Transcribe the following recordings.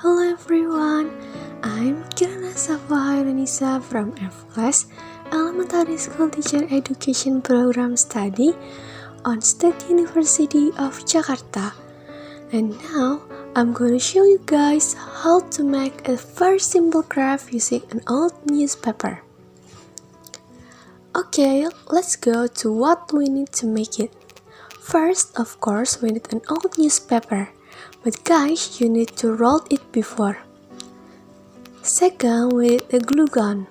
Hello everyone, I'm Kirana Safahayanisa from F Class Elementary School Teacher Education Program Study on State University of Jakarta. And now, I'm going to show you guys how to make a very simple craft using an old newspaper. Okay, let's go to what we need to make it. First, of course, we need an old newspaper. But guys, you need to roll it before. Second, we need a glue gun,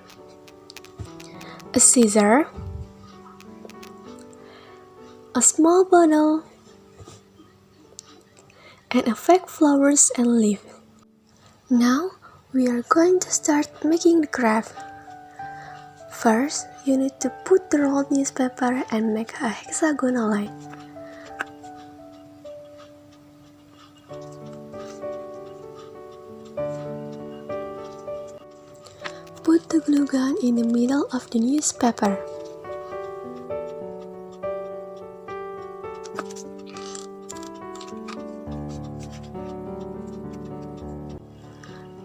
a scissor, a small bottle, and a fake flowers and leaf. Now, we are going to start making the craft. First, you need to put the rolled newspaper and make a hexagonal line. Put the glue gun in the middle of the newspaper.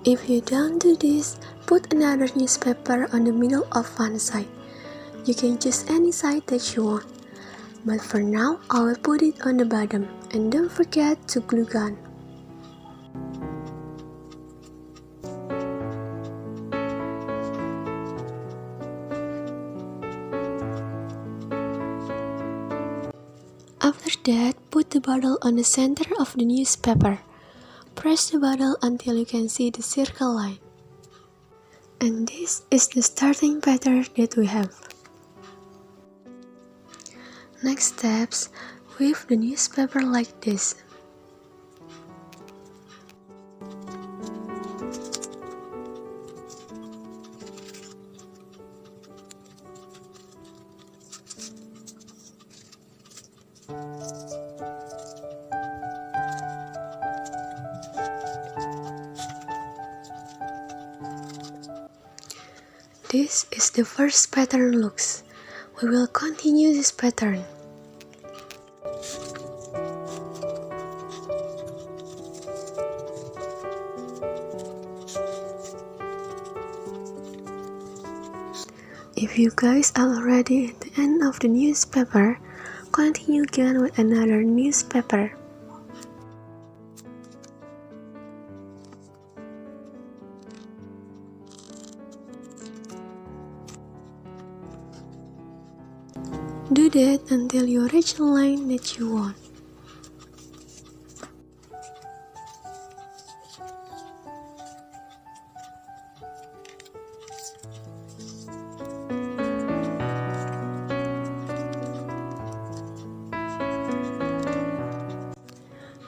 If you don't do this, put another newspaper on the middle of one side. You can choose any side that you want. But for now, I will put it on the bottom. And don't forget to glue gun. After that, put the bottle on the center of the newspaper. Press the bottle until you can see the circle line. And this is the starting pattern that we have. Next steps, weave the newspaper like this. This is the first pattern looks. We will continue this pattern. If you guys are already at the end of the newspaper, continue again with another newspaper. Do that until you reach the line that you want.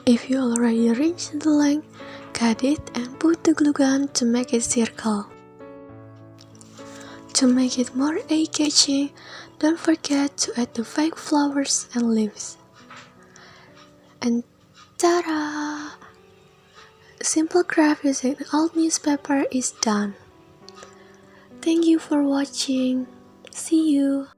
If you already reached the line, cut it and put the glue gun to make it circle. To make it more eye-catching, don't forget to add the fake flowers and leaves. And ta-da! A simple craft using an old newspaper is done. Thank you for watching. See you!